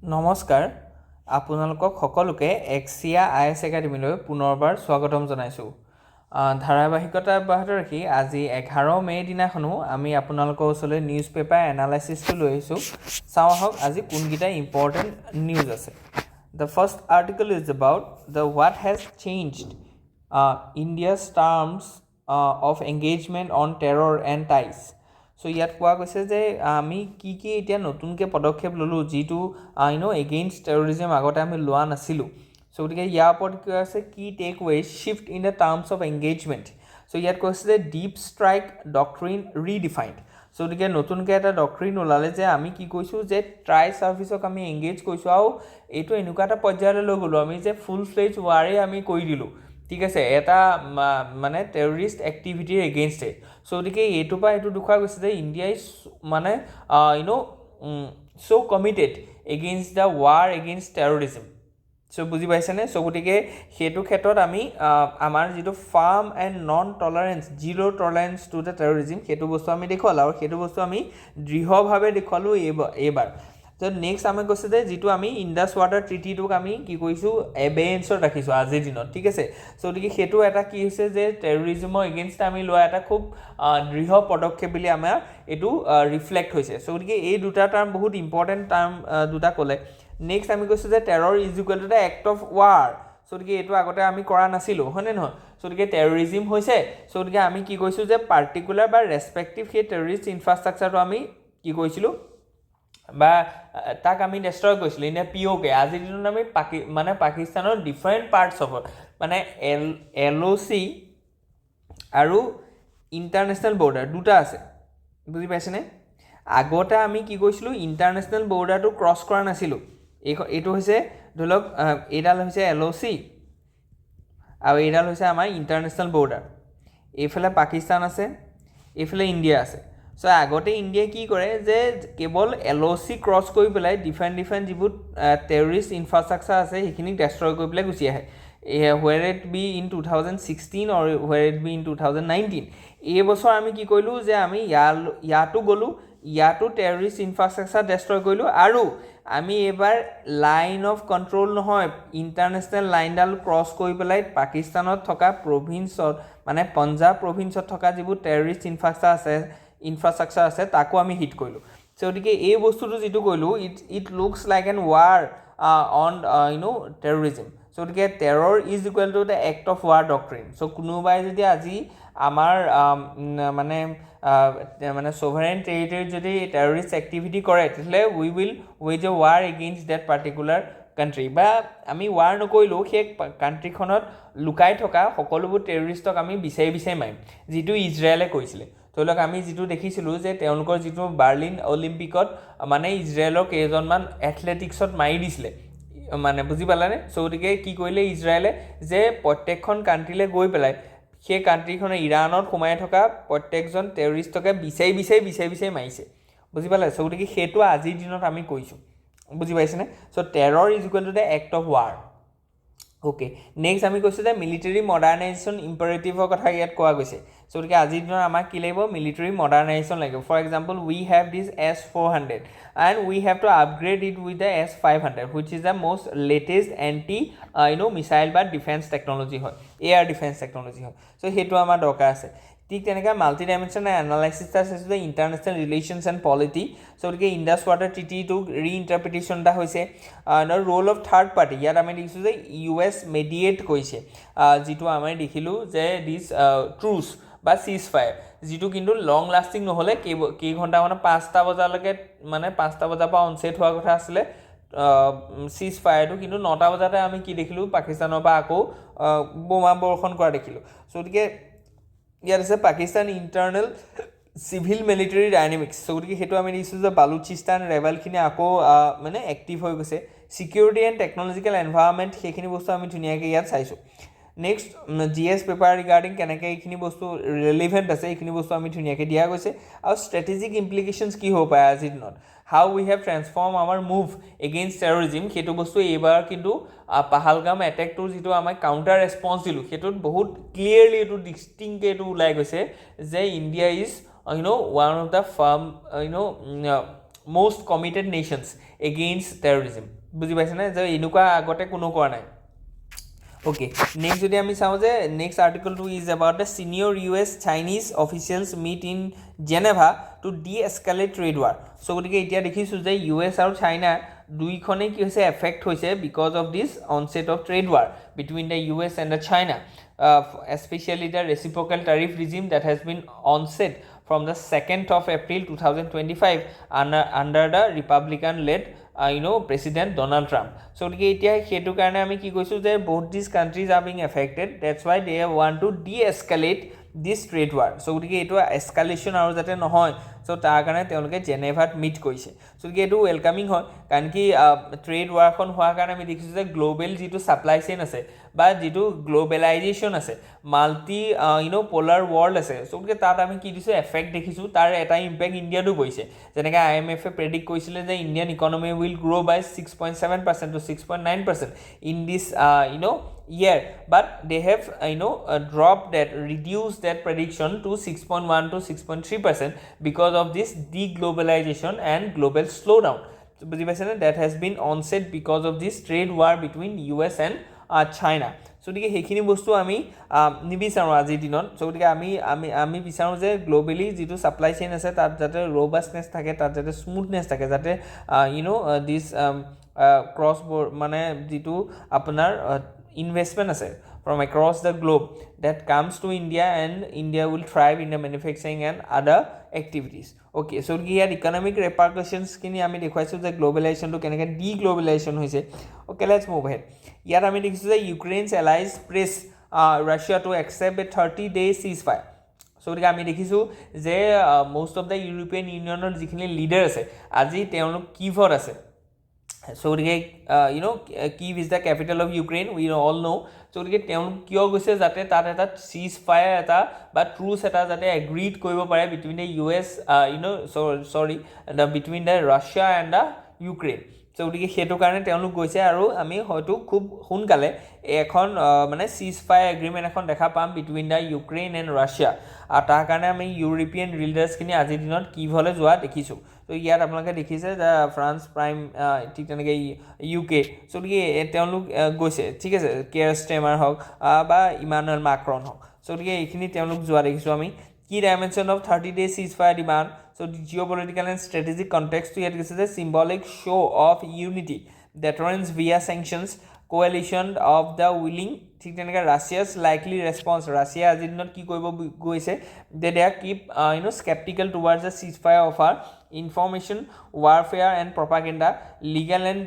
নমস্কাৰ আপোনালোকক সকলোকে AXIA IAS একাডেমীলৈ পুনৰবাৰ স্বাগতম জনাইছোঁ ধাৰাবাহিকতা অব্যাহত ৰাখি আজি 11 মে দিনাখনো আমি আপোনালোকৰ ওচৰলৈ নিউজ পেপাৰ এনালাইচিছটো লৈ আহিছোঁ চাওঁ আহক আজি কোনকেইটা ইম্পৰ্টেণ্ট নিউজ আছে The first article is about the what has changed India's terms of engagement on terror and ties So ইয়াত কোৱা কৈছে যে আমি কি এতিয়া নতুনকৈ পদক্ষেপ ললো যিটো এগেইনষ্ট টেৰৰিজম আগতে আমি লোৱা নাছিলোঁ সো গতিকে ইয়াৰ ওপৰত কি আছে key takeaway shift in the terms of engagement so ইয়াত কৈছে যে deep strike doctrine redefined so গতিকে নতুনকৈ এটা ডক্ট্ৰিন ওলালে যে আমি কি কৈছোঁ যে ট্ৰাই ছাৰ্ভিচক আমি এংগেজ কৰিছোঁ আৰু এইটো এনেকুৱা এটা পৰ্যায়লৈ লৈ গ'লোঁ আমি যে ফুল ফ্লেজ ৱাৰে আমি কৰি দিলোঁ ঠিক আছে এটা মানে টেৰৰিষ্ট এক্টিভিটিৰ এগেইনষ্টে সো গতিকে এইটোৰ পৰা এইটো দেখুওৱা গৈছে যে ইণ্ডিয়া ইজ মানে so committed against the war against terrorism so বুজি পাইছেনে সো গতিকে সেইটো ক্ষেত্ৰত আমি আমাৰ যিটো farm and non tolerance zero' tolerance to the terrorism সেইটো বস্তু আমি দেখুৱালোঁ আৰু সেইটো বস্তু আমি দৃঢ়ভাৱে দেখুৱালোঁ এইবাৰ তো নেক্সট আমি কৈছে যে যিটো আমি ইণ্ডাছ ৱাটাৰ ট্ৰিটিটোক আমি কি কৰিছোঁ এবেয়েন্সত ৰাখিছোঁ আজিৰ দিনত ঠিক আছে সো গতিকে সেইটো এটা কি হৈছে যে টেৰৰিজমৰ এগেইনষ্ট আমি লোৱা এটা খুব দৃঢ় পদক্ষেপ বুলি আমাৰ এইটো ৰিফ্লেক্ট হৈছে সো গতিকে এই দুটা টাৰ্ম বহুত ইম্পৰ্টেণ্ট টাৰ্ম দুটা ক'লে নেক্সট আমি কৈছোঁ যে terror is equal to the act of war so গতিকে এইটো আগতে আমি কৰা নাছিলোঁ হয়নে নহয় সো গতিকে টেৰৰিজিম হৈছে সো গতিকে আমি কি কৈছোঁ যে পাৰ্টিকুলাৰ বা ৰেচপেক্টিভ সেই টেৰৰিষ্ট ইনফ্ৰাষ্ট্ৰাকচাৰটো আমি কি কৰিছিলোঁ বা তাক আমি ডেষ্ট্ৰয় কৰিছিলোঁ এতিয়া পিঅ'কে আজিৰ দিনত আমি মানে পাকিস্তানৰ ডিফাৰেণ্ট পাৰ্টছ অফ মানে LOC আৰু ইণ্টাৰনেশ্যনেল বৰ্ডাৰ দুটা আছে বুজি পাইছেনে আগতে আমি কি কৰিছিলোঁ ইণ্টাৰনেশ্যনেল বৰ্ডাৰটো ক্ৰছ কৰা নাছিলোঁ এইটো হৈছে ধৰি লওক এইডাল হৈছে LOC আৰু এইডাল হৈছে আমাৰ ইণ্টাৰনেশ্যনেল বৰ্ডাৰ এইফালে পাকিস্তান আছে এইফালে ইণ্ডিয়া আছে সো আগতে ইণ্ডিয়াই কি কৰে যে কেৱল LOC ক্ৰছ কৰি পেলাই ডিফাৰেণ্ট যিবোৰ টেৰৰিষ্ট ইনফ্ৰাষ্ট্ৰাকচাৰ আছে সেইখিনিক ডেষ্ট্ৰয় কৰি পেলাই গুচি আহে where it be in 2016 or where it be in 2019 এই বছৰ আমি কি কৰিলোঁ যে আমি ইয়াতো গ'লোঁ ইয়াতো টেৰৰিষ্ট ইনফ্ৰাষ্ট্ৰাকচাৰ ডেষ্ট্ৰয় কৰিলোঁ আৰু আমি এইবাৰ লাইন অফ কণ্ট্ৰল নহয় ইণ্টাৰনেশ্যনেল লাইনডাল ক্ৰছ কৰি পেলাই পাকিস্তানত থকা প্ৰভিন্সত মানে পঞ্জাৱ প্ৰভিন্সত থকা যিবোৰ টেৰৰিষ্ট ইনফ্ৰাষ্ট্ৰাকচাৰ আছে তাকো আমি হিট কৰিলোঁ সো গতিকে এই বস্তুটো যিটো কৰিলোঁ it looks like an war on terrorism so গতিকে terror is equal to the act of war doctrine so কোনোবাই যদি আজি আমাৰ মানে ছভাৰেইন টেৰিটৰীত যদি টেৰৰিষ্ট এক্টিভিটি কৰে তেতিয়াহ'লে we will wage a war against that particular country বা আমি ৱাৰ নকৰিলেও সেই কাণ্ট্ৰিখনত লুকাই থকা সকলোবোৰ টেৰৰিষ্টক আমি বিচাৰি মাৰিম যিটো ইজৰাইলে কৰিছিলে ধৰি লওক আমি যিটো দেখিছিলোঁ যে তেওঁলোকৰ যিটো বাৰ্লিন অলিম্পিকত মানে ইজৰাইলৰ কেইজনমান এথলেটিক্সত মাৰি দিছিলে মানে বুজি পালানে সো গতিকে কি কৰিলে ইজৰাইলে যে প্ৰত্যেকখন কাণ্ট্ৰিলৈ গৈ পেলাই সেই কাণ্ট্ৰিখনে ইৰাণত সোমাই থকা প্ৰত্যেকজন টেৰৰিষ্টকে বিচাৰি মাৰিছে বুজি পালে সো গতিকে সেইটো আজিৰ দিনত আমি কৈছোঁ বুজি পাইছেনে so terror is equal to the act of war okay next আমি কৈছোঁ যে মিলিটেৰী মডাৰ্ণাইজেশ্যন ইম্পাৰেটিভৰ কথা ইয়াত কোৱা গৈছে সো গতিকে আজিৰ দিনত আমাক কি লাগিব মিলিটেৰী মডাৰ্ণাইজেশ্যন লাগিব for example we have this S-400 and we have to upgrade it with the S-500 which is the most latest anti missile বা ডিফেন্স টেকন'লজি হয় এয়াৰ ডিফেন্স টেকন'লজি হয় সো সেইটো আমাৰ দৰকাৰ আছে ঠিক তেনেকৈ মাল্টি ডাইমেনশ্যনেল এনালাইচিছ এটা আছে যে international relations and polity so গতিকে ইণ্ডাছ ৱাটাৰ ট্ৰিটিটো ৰিইণ্টাৰপ্ৰিটেশ্যন এটা হৈছে ৰোল অফ থাৰ্ড পাৰ্টি ইয়াত আমি দেখিছোঁ যে US মেডিয়েট কৰিছে যিটো আমি দেখিলোঁ যে দিছ ট্ৰুচ বা চিজ ফায়াৰ যিটো কিন্তু লং লাষ্টিং নহ'লে কেইঘণ্টা মানে 5টা বজালৈকে মানে 5টা বজাৰ পৰা অনছেট হোৱাৰ কথা আছিলে চিজ ফায়াৰটো কিন্তু 9টা বজাতে আমি কি দেখিলোঁ পাকিস্তানৰ পৰা আকৌ বোমা বৰ্ষণ কৰা দেখিলোঁ সো গতিকে ইয়াত আছে Pakistan internal civil military dynamics so গতিকে সেইটো আমি দেখিছোঁ যে বালুচিস্তান ৰেবেলখিনি আকৌ মানে এক্টিভ হৈ গৈছে ছিকিউৰিটি এণ্ড টেকন'লজিকেল এনভাইৰনমেণ্ট সেইখিনি বস্তু আমি ধুনীয়াকৈ ইয়াত চাইছোঁ নেক্সট GS পেপাৰ ৰিগাৰ্ডিং কেনেকৈ এইখিনি বস্তু ৰিলেভেণ্ট আছে এইখিনি বস্তু আমি ধুনীয়াকৈ দিয়া গৈছে আৰু ষ্ট্ৰেটেজিক ইমপ্লিকেশ্যনছ কি হ'ব পাৰে আজিৰ দিনত হাউ উই হেভ ট্ৰেন্সফৰ্ম আমাৰ মুভ এগেইনষ্ট টেৰৰিজিম সেইটো বস্তু এইবাৰ কিন্তু পাহালগাম এটেকটোৰ যিটো আমাৰ কাউণ্টাৰ ৰেছপন্স দিলোঁ সেইটোত বহুত ক্লিয়াৰলি এইটো ডিষ্টিংকৈ এইটো ওলাই গৈছে যে India is one of the farm most committed nations against terrorism বুজি পাইছে না যে এনেকুৱা আগতে কোনো কৰা নাই Okay, next যদি আমি চাও যে next article 2 is about the senior US Chinese officials meet in Geneva to de-escalate trade war. So গতিকে এতিয়া দেখিছো যে US আৰু China দুইখনে কি হৈছে এফেক্ট হৈছে because of this onset of trade war between the US and the China, especially the reciprocal tariff regime that has been onset from the 2nd of April 2025 under the Republican led President Donald Trump. So এতিয়া হেতু কাৰণে আমি কি কৈছো যে both these countries are being affected, that's why they want to de-escalate this trade war. So গতিকে এটো escalation আৰু যাতে নহয়, so তাৰ কাৰণে তেওঁলোকে জেনেভাত মিট কৰিছে. So গতিকে এটো ওয়েলকামিং হয় কাৰণ কি ট্ৰেড ওয়াৰখন হোৱাৰ কাৰণে আমি দেখিছো যে গ্লোবাল যেটো সাপ্লাই চেইন আছে বা যেটো গ্লোবালাইজেশন আছে মাল্টি পোলাৰ ওয়াৰ্ল্ড আছে. So গতিকে তাত আমি কি দিছো এফেক্ট দেখিছো, তাৰ এটা ইম্প্যাক্ট ইন্ডিয়াটো গৈছে যেনেকৈ IMF এ প্ৰেডিক্ট কৰিছিলে যে Indian economy will grow by 6.7% to 6.9% in this year, but they have dropped that, reduced that prediction to 6.1 to 6.3% because of this deglobalization and global slowdown. So that has been onset because of this trade war between US and China. So গতিকে হেখিনি বস্তু আমি নিবিচাৰো আজিৰ দিনত. So গতিকে আমি বিচাৰো যে গ্লোবালি যেটো সাপ্লাই চেইন আছে তাত যাতে ৰবাষ্টনেস থাকে, তাত যাতে স্মুথনেস থাকে, যাতে দিস ক্ৰস মানে যেটো আপোনাৰ investment আছে from across the globe that comes to India, and India will thrive in the manufacturing and other activities. Okay, so here economic repercussions kini ami dekhaisu je globalization to keneke deglobalization hoise. Okay, let's move ahead. Here ami dekhisu je Ukraine's allies press Russia to accept a 30-day ceasefire. So গতিকে আমি দেখিছো যে most of the European Unionৰ যিখিনি leader আছে আজি তেওঁলোক কিভত আছে. So Kyiv is the capital of Ukraine, we all know. So কিয় গৈছে যাতে তাত এটা সিজ ফায়াৰ এটা বা ট্ৰুচ এটা যাতে এগ্ৰিড কৰিব পাৰে between the US between the Russia and the Ukraine. So গতিকে হেতু কাৰণে তেওঁলোক গৈছে আৰু আমি হয়তো খুব সোনকালে এখন মানে সিজ ফায়াৰ এগ্ৰিমেন্ট এখন দেখা পাম between the Ukraine and Russia. আৰু তাৰ কাৰণে আমি ইউৰোপিয়ান লিডাৰ্স খিনি আজি দিনত কিভলে যোৱা দেখিছো. তো ইয়াত আপোনালোকে দেখিছে যে ফ্ৰান্স প্ৰাইম ঠিক তেনেকৈ UK. সো গতিকে তেওঁলোক গৈছে, ঠিক আছে, কেয়াৰ ষ্টেমাৰ হওক বা ইমানুৱেল মাক্ৰন হওক. সো গতিকে এইখিনি তেওঁলোক যোৱা দেখিছো আমি. Key dimension of 30-day ceasefire demand. So the geopolitical and strategic context to it is a symbolic show of unity, deterrence via sanctions, coalition of the willing. ঠিক তেনেকৈ Russia's likely response. Russia আজি দিনত কি কৰিব গৈছে যে they keep skeptical towards the ceasefire offer, information warfare and propaganda, legal and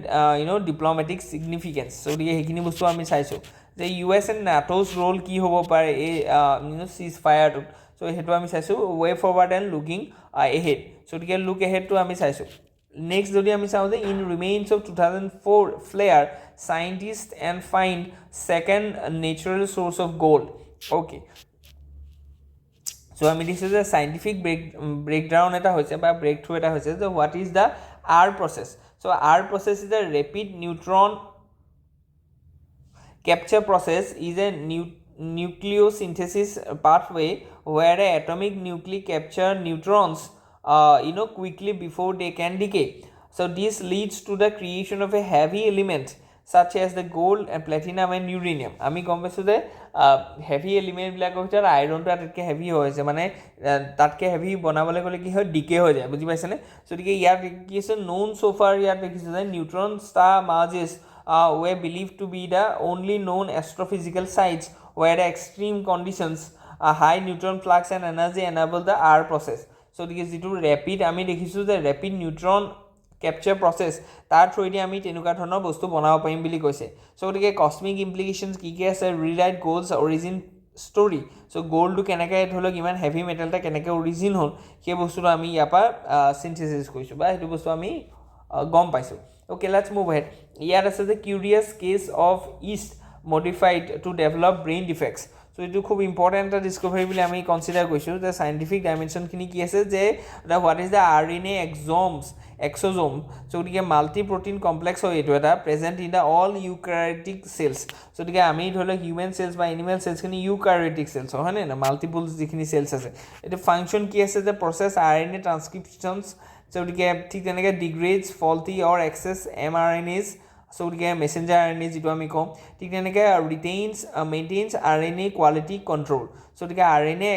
diplomatic significance. So গতিকে সেইখিনি বস্তু আমি চাইছো যে US and NATO's role কি হ'ব পাৰে এই ceasefire. So হেতু আমি চাইছো way forward and looking ahead. So গতিকে look ahead to আমি চাইছো. Next যদি আমি চাও যে in remains of 2004 flare, scientists and find second natural source of gold. Okay, so আমি দিছো যে scientific breakdown এটা হৈছে বা breakthrough এটা হৈছে যে what is the R process. So R process is a rapid neutron capture process, is a nucleosynthesis pathway where the atomic nuclei capture neutrons quickly before they can decay. So this leads to the creation of a heavy element such as the gold and platinum and uranium. আমি গম পাইছো যে heavy element বিলাকৰ ভিতৰত আইৰণটো আটাইতকৈ heavy হৈছে, মানে তাতকৈ হেভি বনাবলৈ গ'লে কি হয় ডিকে হৈ যায়, বুজি পাইছেনে? So গতিকে ইয়াত কি আছে known so far, ইয়াত দেখিছে যে neutron star mergers were believed to be the only known astrophysical sites where the extreme conditions, high neutron flux and energy enable the R process. So this is rapid আমি দেখিছো যে rapid neutron capture process তাৰ through the আমি তেনেকুৱা ধৰণৰ বস্তু বনাব পাৰিম বুলি কৈছে. সো গতিকে কসমিক ইমপ্লিকেশনস কি কি আছে, ৰিৰাইট গোল্ডছ অৰিজিন ষ্টৰি. সো গোল্ডটো কেনেকৈ ধৰক ইমান হেভি মেটেলটা কেনেকৈ অৰিজিন হ'ল সেই বস্তুটো আমি ইয়াৰ পৰা সিনথেসিস কৰিছো বা সেইটো বস্তু আমি গম পাইছো. Okay, let's move ahead. ইয়াত আছে যে curious case of yeast modified to develop brain defects. So it is খুব ইম্পৰ্টেন্ট এটা ডিসকভাৰী বুলি আমি কনসিডাৰ কৰিছো যে সাইন্টিফিক ডাইমেনশন খিনি কি আছে যে what is the RNA exosome. So গতিকে মাল্টি প্ৰটিন কমপ্লেক্স হয় এইটো এটা present in the all eukaryotic cells. So গতিকে আমি ধৰি লওক হিউম্যান সেলস বা এনিমেল সেলস খিনি ইউক্যাৰিওটিক সেলস হয় না, মাল্টিপল যিখিনি সেলস আছে, এটা ফাংশন কি আছে যে প্ৰসেস RNA ট্ৰান্সক্ৰিপশনস So গতিকে ঠিক তেনেকৈ degrades faulty or excess mRNAs so গতিকে মেছেঞ্জাৰ RNA যিটো আমি কওঁ ঠিক তেনেকৈ retains maintains RNA quality control so গতিকে RNA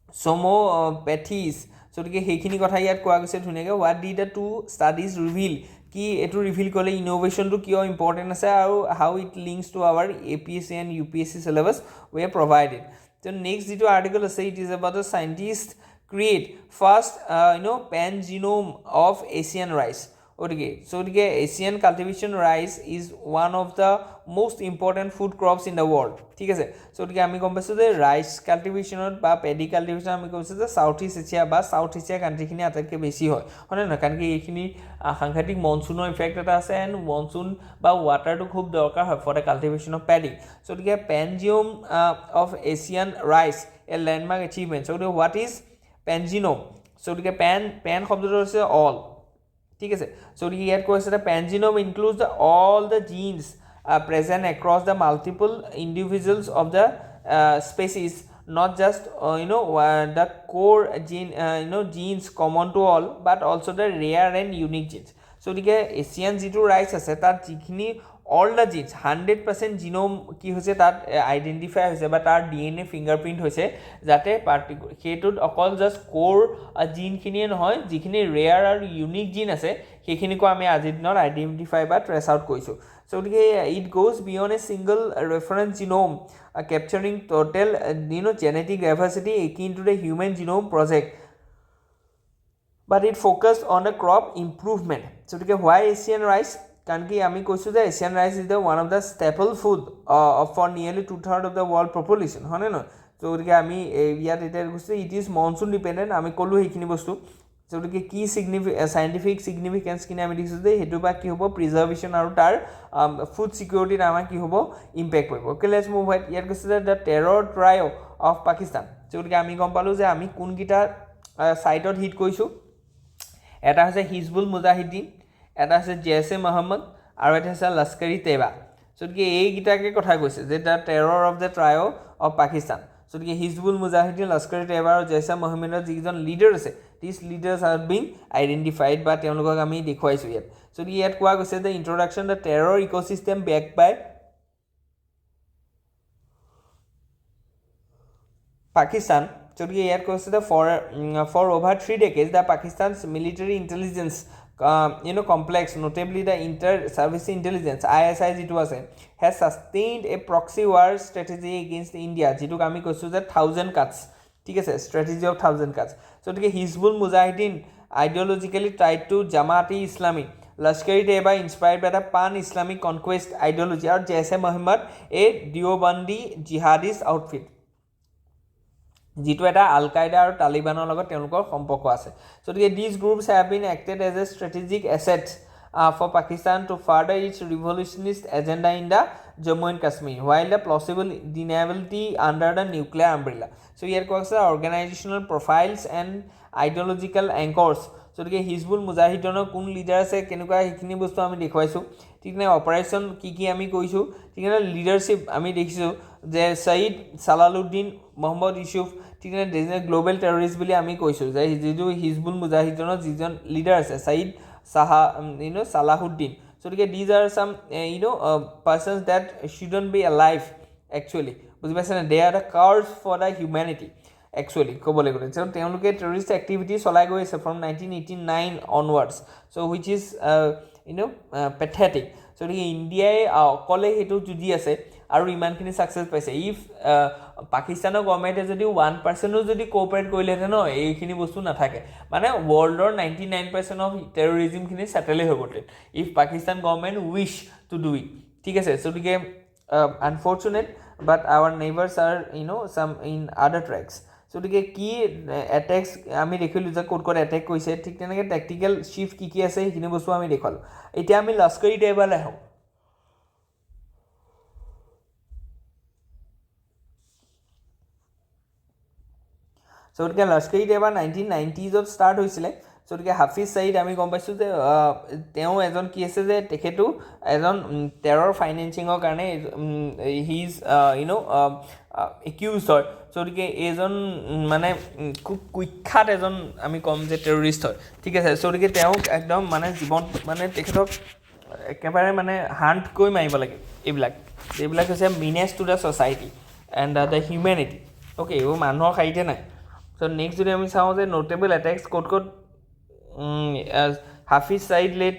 এক্সোমোপেথিজ so গতিকে সেইখিনি কথা ইয়াত কোৱা গৈছে ধুনীয়াকৈ what do the two studies reveal কি এইটো ৰিভিল কৰিলে ইনোভেশ্যনটো কিয় ইম্পৰ্টেণ্ট আছে আৰু how it links to our APSC and UPSC syllabus we are provided. So next যিটো article আছে it is about the scientist create first pan-genome of Asian rice. Okay, so Asian cultivation rice is one of the most important food crops in the world. ঠিক আছে so আমি গম পাইছোঁ যে rice কাল্টিভেশ্যনত বা paddy cultivation আমি কৈছোঁ যে সাউথ ইষ্ট এছিয়া বা সাউথ এছিয়া কাণ্ট্ৰিখিনি আটাইতকৈ বেছি হয় হয়নে নহয় কাৰণ কি এইখিনি সাংঘাতিক মনচুনৰ ইফেক্ট এটা আছে এণ্ড মনচুন বা ৱাটাৰটো খুব দৰকাৰ হয় for the cultivation of paddy so pan-genome of Asian rice a landmark achievement. So what is pan-genome? So pan শব্দটো হৈছে all ঠিক আছে so ইয়াত কৈছে that pan-genome includes all the genes present across the multiple individuals of the species not just the core gene genes common to all but also the rare and unique genes so Asian যিটো rice আছে তাত যিখিনি all the genes 100% genome কি হৈছে তাত identify হৈছে বা তাৰ DNA ফিংগাৰপ্ৰিন্ট হৈছে যাতে সেইটোত অকল জাস্ট কোৰ জিনখিনিয়ে নহয় যিখিনি ৰেয়াৰ আৰু ইউনিক জিন আছে সেইখিনিকো আমি আজিৰ দিনত আইডেন্টিফাই বা ট্ৰেচ আউট কৰিছোঁ so it goes beyond a single reference genome capturing total genetic diversity akin to the human genome project but it focused on the crop improvement so why Asian rice কাৰণ কি আমি কৈছোঁ যে Asian rice is the one of the staple food for nearly 2/3 of the world population হয়নে নহয় তো গতিকে আমি ইয়াত এতিয়া কৈছোঁ ইট ইজ মনচুন ডিপেণ্ডেণ্ট আমি ক'লোঁ সেইখিনি বস্তু তো গতিকে কি চাইণ্টিফিক ছিগনিফিকেঞ্চখিনি আমি দেখিছোঁ যে সেইটো বা কি হ'ব প্ৰিজাৰ্ভেশ্যন আৰু তাৰ ফুড ছিকিউৰিটিত আমাৰ কি হ'ব ইম্পেক্ট পৰিব অ'কে লেটছ মুভ হেড ইয়াত কৈছে যে the terror Treo of Pakistan তো গতিকে আমি গম পালোঁ যে আমি কোনকেইটা ছাইটত হিট কৰিছোঁ এটা হৈছে হিজবুল মুজাহিদ্দিন এটা আছে জেছে মহম্মদ আৰু এটা আছে লস্কৰী তেবা so এইকেইটাকে কথা কৈছে যে the terror of the trio of Pakistan so Hizbul Mujahideen Lashkar Taiba আৰু জেছে মহম্মদৰ যিকেইজন লিডাৰ আছে this leaders are being identified বা তেওঁলোকক আমি দেখুৱাইছোঁ ইয়াত so ইয়াত কোৱা গৈছে যে introduction the terror ecosystem back by Pakistan so ইয়াত কৈছে যে for over 3 decades the Pakistan's military intelligence complex notably the inter-service intelligence ISI যিটো আছে has sustained a proxy war strategy against India যিটোক আমি কৈছোঁ যে 1000 cuts ঠিক আছে strategy of 1000 cuts so Hizbul Mujahideen ideologically tied to Jamaat Islami লস্কৰী তেবা inspired by the pan Islamic conquest ideology আৰু জেছে Mohammad a Deobandi jihadist outfit যিটো এটা আল কায়দা আৰু তালিবানৰ লগত তেওঁলোকৰ সম্পৰ্ক আছে so these groups have been acted as a strategic asset for Pakistan to further its revolutionist agenda in the Jammu and Kashmir while the plausible deniability under the nuclear umbrella so here comes the organizational profiles and ideological anchors so Hizbul মুজাহিদনৰ কোন leader আছে কেনেকুৱা সেইখিনি বস্তু আমি দেখুৱাইছোঁ ঠিক নাই operation কি আমি কৈছোঁ ঠিক আছে লিডাৰশ্বিপ আমি দেখিছোঁ যে সঈদ সালালুদ্দিন মোহাম্মদ ইউসুফ ঠিক আছে গ্লোবেল টেৰৰিষ্ট বুলি আমি কৈছোঁ যে যিটো হিজবুল মুজাহিদনৰ যিজন লিডাৰ আছে সঈদ Salahuddin so these are some persons that shouldn't be alive actually বুজি পাইছে না they are the curse for the humanity actually ক'বলৈ গ'লে so তেওঁলোকে টেৰৰিষ্ট এক্টিভিটি চলাই গৈ আছে from 1989 onwards so which is pathetic so ইণ্ডিয়াই অকলে সেইটো যুঁজি আছে আৰু ইমানখিনি ছাকচেছ পাইছে ইফ পাকিস্তানৰ গভৰ্ণমেণ্টে যদি 1% যদি কোঅপাৰেট কৰিলেহেঁতেন ন এইখিনি বস্তু নাথাকে মানে ৱৰ্ল্ডৰ 99% অফ টেৰৰিজিমখিনি ছেটেলে হৈ গ'লহেঁতেন if Pakistan government wish to do it ঠিক আছে so unfortunate but our neighbors are some in other tracks so কি এটেক্স আমি দেখিলোঁ যে ক'ত এটেক কৰিছে ঠিক তেনেকৈ টেক্টিকেল শ্বিফ্ট কি আছে সেইখিনি বস্তু আমি দেখালোঁ এতিয়া আমি লস্কৰী তেবালৈ আহোঁ so লস্কৰী তেবা 1990s ত ষ্টাৰ্ট হৈছিলে গতিকে হাফিজ ছাইদ আমি গম পাইছোঁ যে তেওঁ এজন কি আছে যে তেখেতো এজন টেৰৰ ফাইনেন্সিঙৰ কাৰণে হি ইজ একিউজ হয় গতিকে এইজন মানে খুব কুখ্যাত এজন আমি ক'ম যে টেৰৰিষ্ট হয় ঠিক আছে গতিকে তেওঁক একদম মানে জীৱন মানে তেখেতক একেবাৰে মানে হাণ্টকৈ মাৰিব লাগে এইবিলাক হৈছে menace to the society and the humanity okay এইবোৰ মানুহৰ শাৰীতে নাই নেক্সট যদি আমি চাওঁ যে নোটেবল এটেক্স ক'ত হাফিজ ছাইদ লেড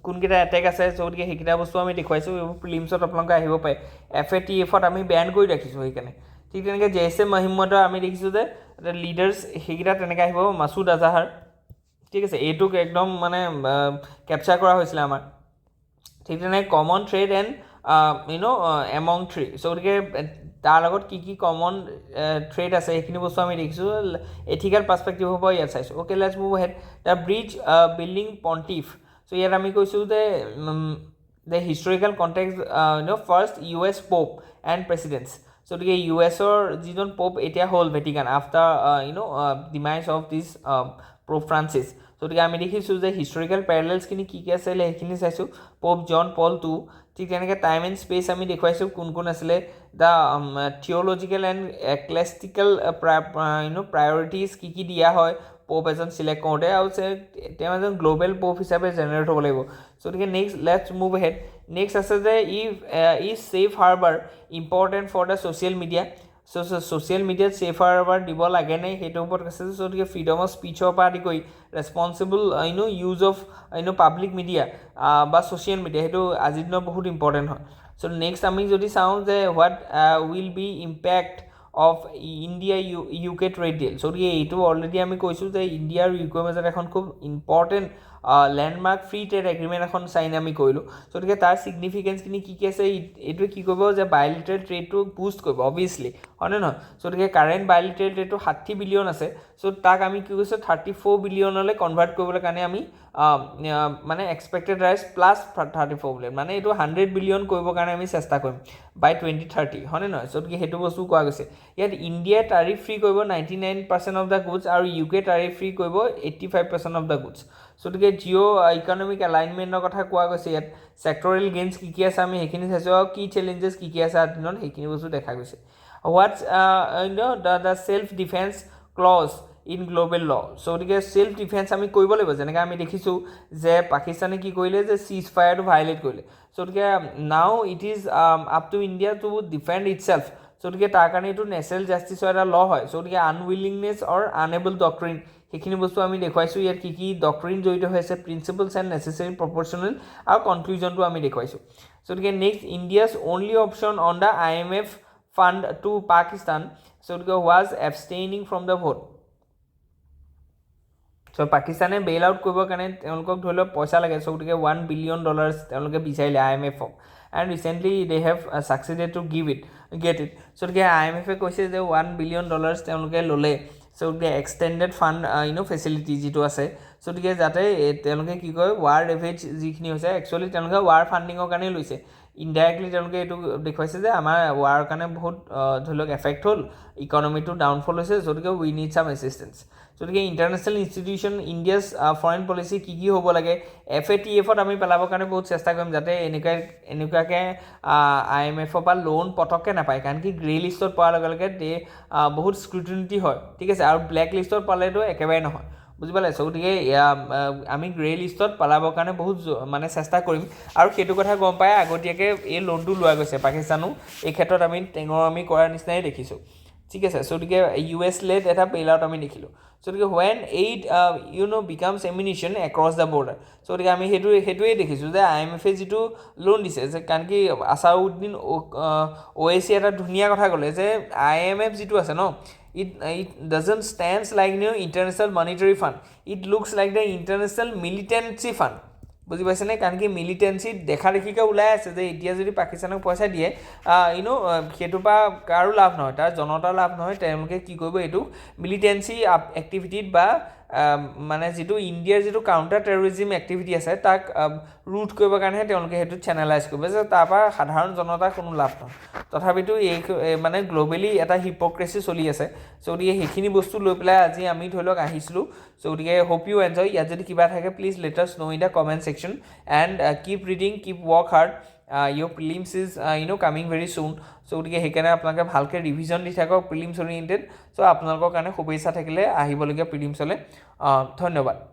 কোনকেইটা এটেক আছে গতিকে সেইকেইটা বস্তু আমি দেখুৱাইছোঁ এইবোৰ প্ৰিলিমছত আপোনালোকে আহিব পাৰে FATFত আমি বেন কৰি ৰাখিছোঁ সেইকাৰণে ঠিক তেনেকৈ জেইছে মহম্মদৰ আমি দেখিছোঁ যে লিডাৰ্ছ সেইকেইটা তেনেকৈ আহিব মাছুদ আজাহাৰ ঠিক আছে এইটোক একদম মানে কেপচাৰ কৰা হৈছিলে আমাৰ ঠিক তেনেকৈ common thread and among three গতিকে তাৰ লগত কি কমন থ্ৰেড আছে সেইখিনি বস্তু আমি দেখিছোঁ এথিকেল পাৰ্সপেক্টিভৰ পৰা ইয়াত চাইছোঁ okay let's move ahead the bridge building pontiff ইয়াত আমি কৈছোঁ যে the historical context first US pope and presidents গতিকে USৰ যিজন পোপ এতিয়া হ'ল Vatican after demise of this pope Francis গতিকে আমি দেখিছোঁ যে হিষ্টৰিকেল পেৰেলেলছখিনি কি আছিলে সেইখিনি চাইছোঁ পোপ জন পল II ঠিক তেনেকৈ টাইম এণ্ড স্পেচ আমি দেখুৱাইছোঁ কোন আছিলে দ্য থিঅ'লজিকেল এণ্ড এক্লেষ্টিকেল প্ৰায়ৰিটিজ কি দিয়া হয় পোপ এজন চিলেক্ট কৰোঁতে আৰু তেওঁ এজন গ্ল'বেল পোপ হিচাপে জেনেৰেট হ'ব লাগিব গতিকে next let's move ahead next আছে যে is safe harbour important for the social media social মিডিয়াত ছেফ হাৰ্বাৰ দিব লাগে নে সেইটোৰ ওপৰত আছে গতিকে ফ্ৰীডম অফ স্পীচৰ পৰা আদি কৰি responsible use of public media বা ছ'চিয়েল মিডিয়া সেইটো আজিৰ দিনত বহুত ইম্পৰ্টেণ্ট হয় নেক্সট আমি যদি চাওঁ যে what will be impact of India UK trade deal গতিকে এইটো অলৰেডি আমি কৈছোঁ যে ইণ্ডিয়া আৰু UKৰ মাজত এখন খুব important landmark free trade agreement এখন চাইন আমি কৰিলোঁ গতিকে তাৰ ছিগনিফিকেঞ্চখিনি কি আছে এইটোৱে কি কৰিব যে বায়'লিটেৰেল ট্ৰেডটো বুষ্ট কৰিব অবভিয়াছলি হয়নে নহয় গতিকে কাৰেণ্ট বায়'লিটেৰেল ট্ৰেডটো 60 বিলিয়ন আছে তাক আমি কি কৈছোঁ 34 বিলিয়নলৈ কনভাৰ্ট কৰিবলৈ কাৰণে আমি মানে এক্সপেক্টেড ৰাইজ প্লাছ 34 বিলিয়ন মানে এইটো 100 বিলিয়ন কৰিবৰ কাৰণে আমি চেষ্টা কৰিম বাই 2030 হয়নে নহয় গতিকে সেইটো বস্তু কোৱা গৈছে ইয়াত ইণ্ডিয়াই টাৰিফ ফ্ৰী কৰিব 99% অফ দ্য গুডছ আৰু UK টাৰিফ ফ্ৰী কৰিব 85% অফ দ্য গুডছ গতিকে জিঅ' ইকনমিক এলাইনমেণ্টৰ কথা কোৱা গৈছে ইয়াত ছেক্টৰেল গেইনছ কি আছে আমি সেইখিনি চাইছোঁ আৰু কি চেলেঞ্জেছ কি আছে আজিৰ দিনত সেইখিনি বস্তু দেখা গৈছে what's the self defence clause in global law গতিকে ছেল্ফ ডিফেন্স আমি কৰিব লাগিব যেনেকৈ আমি দেখিছোঁ যে পাকিস্তানে কি কৰিলে যে চিজ ফায়াৰটো ভাইলেট কৰিলে গতিকে now it is up to India to defend itself গতিকে তাৰ কাৰণে এইটো নেচাৰেল জাষ্টিছৰ এটা ল হয় গতিকে আনউইলিংনেছ অৰ আনএবল ডক্ট্ৰিন সেইখিনি বস্তু আমি দেখুৱাইছোঁ ইয়াত কি ডক্ট্ৰিন জড়িত হৈ আছে প্ৰিন্সিপলছ এণ্ড নেচেচাৰী প্ৰপৰ্চনেল আৰু কনক্লুজনটো আমি দেখুৱাইছোঁ গতিকে next India's only option on the IMF fund to Pakistan গতিকে was abstaining from the vote পাকিস্তানে বেইল আউট কৰিবৰ কাৰণে তেওঁলোকক ধৰি লওক পইচা লাগে গতিকে $1 বিলিয়ন তেওঁলোকে বিচাৰিলে IMFক and recently they have succeeded to get it গতিকে IMFে কৈছে যে $1 বিলিয়ন তেওঁলোকে ল'লে গতিকে এক্সটেণ্ডেড ফাণ্ড ফেচিলিটি যিটো আছে গতিকে যাতে তেওঁলোকে কি কয় ৱাৰ ৰেভেজ যিখিনি হৈছে একচুৱেলি তেওঁলোকে ৱাৰ ফাণ্ডিঙৰ কাৰণে লৈছে ইনডাইৰেক্টলি তেওঁলোকে এইটো দেখুৱাইছে যে আমাৰ ৱাৰৰ কাৰণে বহুত ধৰি লওক এফেক্ট হ'ল ইকনমিটো ডাউনফল হৈছে গতিকে উই নিড চাম এছিষ্টেঞ্চ গতিকে international institution India's foreign policy কি হ'ব লাগে FATFত আমি পেলাবৰ কাৰণে বহুত চেষ্টা কৰিম যাতে এনেকুৱাকৈ IMFৰ পৰা লোন পটককৈ নাপায় কাৰণ কি গ্ৰে লিষ্টত পোৱাৰ লগে লগে বহুত স্ক্ৰুটিনিটি হয় ঠিক আছে আৰু ব্লেক লিষ্টত পালেতো একেবাৰে নহয় বুজি পালে গতিকে আমি গ্ৰে লিষ্টত পেলাবৰ কাৰণে বহুত মানে চেষ্টা কৰিম আৰু সেইটো কথা গম পাই আগতীয়াকৈ এই লোনটো লোৱা গৈছে পাকিস্তানো এই ক্ষেত্ৰত আমি কৰাৰ নিচিনাই দেখিছোঁ ঠিক আছে গতিকে US লেড এটা বেইল আউট আমি দেখিলোঁ গতিকে when aid becomes ammunition across the border গতিকে আমি সেইটোৱেই দেখিছোঁ যে IMFে যিটো লোন দিছে যে কাৰণ কি আছাউদ্দিন OAC এটা ধুনীয়া কথা ক'লে যে IMF যিটো আছে ন it doesn't stands like international monetary fund it looks like the international militancy fund বুজি পাইছেনে কাৰণ কি মিলিটেঞ্চি দেখা দেখিকৈ ওলাই আছে যে এতিয়া যদি পাকিস্তানক পইচা দিয়ে সেইটোৰ পৰা কাৰো লাভ নহয় তাৰ জনতাৰ লাভ নহয় তেওঁলোকে কি কৰিব এইটো মিলিটেঞ্চি এক্টিভিটিত বা মানে যিটো ইণ্ডিয়াৰ যিটো কাউণ্টাৰ টেৰৰিজিম এক্টিভিটি আছে তাক ৰুট কৰিবৰ কাৰণেহে তেওঁলোকে সেইটো চেনেলাইজ কৰিব যে তাৰপৰা সাধাৰণ জনতাৰ কোনো লাভ নহয় তথাপিতো মানে গ্ল'বেলি এটা হিপক্ৰেচি চলি আছে চ' গতিকে সেইখিনি বস্তু লৈ পেলাই আজি আমি ধৰি লওক আহিছিলোঁ চ' গতিকে হোপ ইউ এনজয় ইয়াত যদি কিবা থাকে please let us know' in the comment section and keep reading keep work hard your prelims is coming very soon so' গতিকে সেইকাৰণে আপোনালোকে ভালকৈ ৰিভিজন দি থাকক প্ৰিলিমছ অৰিয়েণ্টেড চ' আপোনালোকৰ কাৰণে শুভেচ্ছা থাকিলে আহিবলগীয়া প্ৰিলিমছলৈ ধন্যবাদ